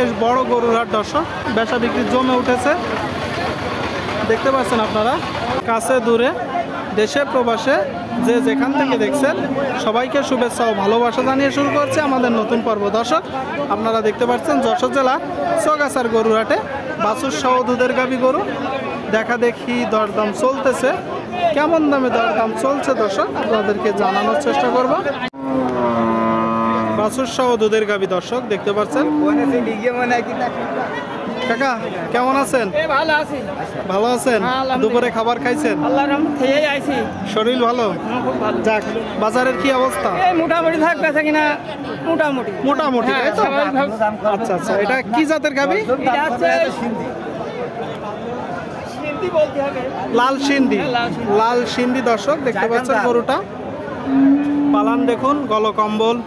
বেশ বড় গরুর হাট দর্শক, বেচা বিক্রি জমে উঠেছে দেখতে পাচ্ছেন আপনারা। কাছে দূরে দেশে প্রবাসে যে যেখান থেকে দেখছেন সবাইকে শুভেচ্ছা ও ভালোবাসা জানিয়ে শুরু করছে আমাদের নতুন পর্ব। দর্শক আপনারা দেখতে পাচ্ছেন যশোর জেলা চৌগাছার গরুর হাটে বাছুর সহ দুধের গাভী গরু দেখা দেখি দরদাম চলতেছে। কেমন দামে দরদাম চলছে দর্শক আপনাদেরকে জানানোর চেষ্টা করব। বাছুর সহ দুধের গাভী দর্শক দেখতে পাচ্ছেন। কাকা কেমন আছেন? ভালো আছেন? দুপুরে খাবার খাইছেন? শরীর ভালো? যাক, বাজারের কি অবস্থা? মোটামুটি থাকবে কিনা মোটামুটি। আচ্ছা আচ্ছা, এটা কি জাতের গাভী? লাল সিন্ধি। লাল সিন্ধি দর্শক দেখতে পাচ্ছেন গরুটা। পালান দেখুন, গলকম্বল।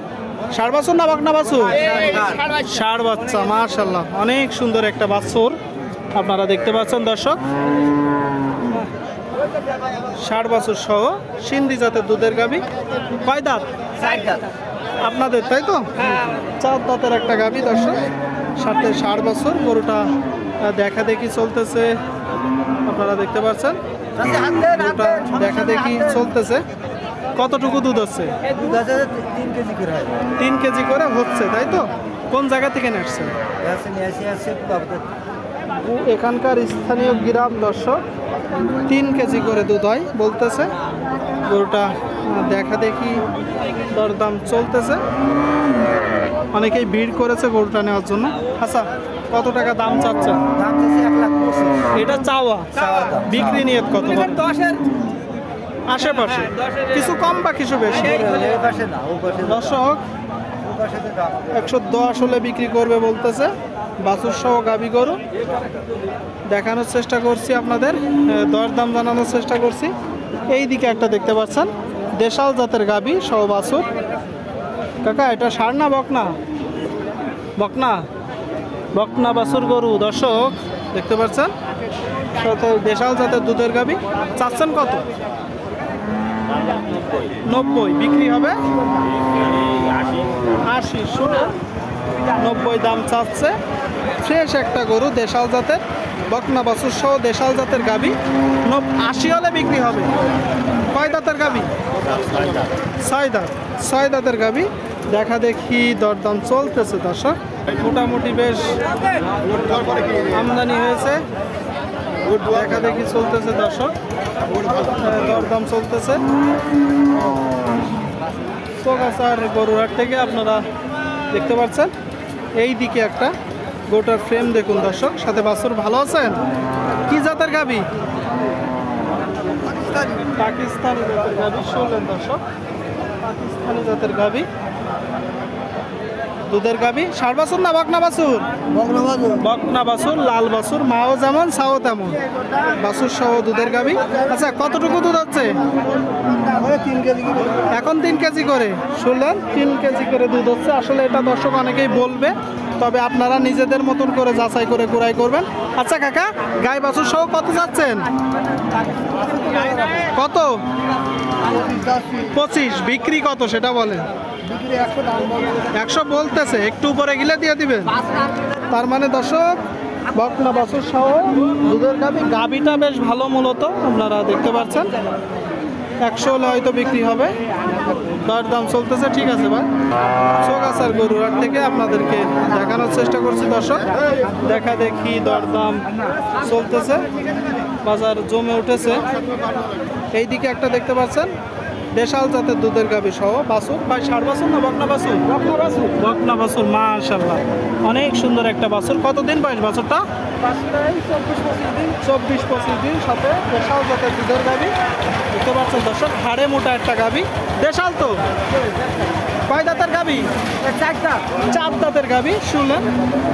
ষাঁড় বাছুর না বকনা বাছুর? ষাঁড় বাচ্চা, মাশাআল্লাহ অনেক সুন্দর একটা বাছুর আপনারা দেখতে পাচ্ছেন দর্শক। ষাঁড় বাছুর সহ সিন্ধি জাতের দুধের গাভী। কয় দাঁত? আপনাদের তাই তো? 4 দাঁতের একটা গাভী দর্শক, সাথে ষাঁড় বাছুর। গরুটা দেখা দেখি চলতেছে আপনারা দেখতে পাচ্ছেন। গরুটা দেখা দেখি চলতেছে। কতটুকু দুধ হচ্ছে? 3 কেজি করে হচ্ছে তাই তো? কোন জায়গা থেকে নিচ্ছেন? এখানকার স্থানীয় গ্রাম দর্শক। 3 কেজি করে দুধ হয় বলতেছে। গরুটা দেখা দেখি দরদাম চলতেছে, অনেকেই ভিড় করেছে গরুটা নেওয়ার জন্য। আচ্ছা, কত টাকা দাম চাচ্ছেন? এটা চাওয়া, বিক্রি নিয়ত কত? 10-এর আশেপাশে, কিছু কম বা কিছু বেশি। দর্শক 110 হলে বিক্রি করবে বলতেছে। বাছুর সহ গাভী গরু দেখানোর চেষ্টা করছি আপনাদের, দরদাম জানানোর চেষ্টা করছি। এই দিকে একটা দেখতে পাচ্ছেন দেশাল জাতের গাভী সহ বাছুর। কাকা এটা ষাঁড় না বকনা? বকনা। বকনা বাছুর গরু দর্শক দেখতে পাচ্ছেন, সাথে দেশাল জাতের দুধের গাভী। চাচ্ছেন কত? 90। বিক্রি হবে 80। শুনে 90 দাম চাচ্ছে। ফ্রেশ একটা গরু দেশাল জাতের বকনা বাছুর সহ দেশাল জাতের গাভী। 80 হলে বিক্রি হবে। কয় দাঁতের গাভী? 6 দাঁত। 6 দাঁতের গাভী দেখা দেখি দরদাম চলতেছে দর্শক। মোটামুটি বেশ আমদানি হয়েছে, দেখা দেখি চলতেছে দর্শক, দরদাম চলতেছে। চৌগাছার গরুহাট থেকে আপনারা দেখতে পাচ্ছেন। এই দিকে একটা গোটার ফ্রেম দেখুন দর্শক, সাথে বাছুর। ভালো আছেন? কি জাতের গাভী? পাকিস্তানি জাতের গাভী। শুনলেন দর্শক, পাকিস্তানি জাতের গাভী দুধের গাভী। ষাঁড় বাছুর না বকনা বাছুর? বকনা বাছুর, লাল বাছুর, মাও যেমন ছাও তেমন। বাছুর সহ দুধের গাভী। আচ্ছা, কতটুকু দুধ হচ্ছে এখন? 3 কেজি করে। শুনলেন, 3 কেজি করে দুধ হচ্ছে। আসলে এটা দর্শক অনেকেই বলবে, তবে আপনারা নিজেদের মতন করে যাচাই করে কুড়াই করবেন। আচ্ছা কাকা, গাই বাছুর সহ কত যাচ্ছেন? কত? 25। বিক্রি কত সেটা বলেন? 100 বলতেছে, একটু উপরে গেলে দিয়ে দিবেন। তার মানে দর্শক বকনা বাছুর সহ দুধের গাভী। গাভীটা বেশ ভালো মূলত আপনারা দেখতে পাচ্ছেন। 100 হলে হয়তো বিক্রি হবে। দরদাম চলতেছে। ঠিক আছে ভাই, চৌগাছার গরুহাট থেকে আপনাদেরকে দেখানোর চেষ্টা করছি দর্শক। দেখা দেখি দরদাম চলতেছে, বাজার জমে উঠেছে। এই দিকে একটা দেখতে পাচ্ছেন দেশাল জাতের দুধের গাভী সহ বাছুর। ভাই ষাঁড় বাছুর না বকনা বাছুর? বকনা বাছুর, মাশাআল্লাহ অনেক সুন্দর একটা বাছুর। কতদিন বয়স বাছুরটা? 24-25 দিন। সাথে দেশাল জাতের দুধের গাভী দেখতে পাচ্ছেন দর্শক। হাড়ে মোটা একটা গাভী, দেশাল তো। কয় দাঁতের গাভী? 4 দাঁতের গাভী। শুনলেন,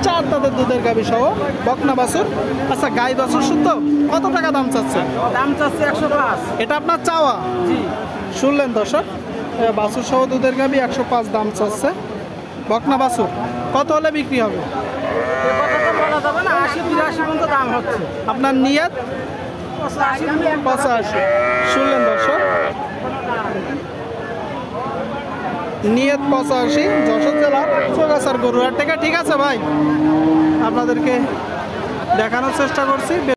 4 দাঁতের দুধের গাভী সহ বকনা বাছুর। আচ্ছা, গাই বাছুর শুদ্ধ কত টাকা দাম চাচ্ছে? দাম চাচ্ছে 105। এটা আপনার চাওয়া? জি। শুনলেন দর্শক, বাছুর সহ দুধের গাভী 105 দাম চাচ্ছে। বকনা বাছুর কত হলে বিক্রি হবে? বলা যাবে না, 80-82 পর্যন্ত দাম হচ্ছে। আপনার নিয়ত? 85। শুনলেন দর্শক, নিয়ত 85, যশোর জেলা চৌগাছার গরুহাট থেকে। ঠিক আছে ভাই, আপনাদেরকে দেখানোর চেষ্টা করছি।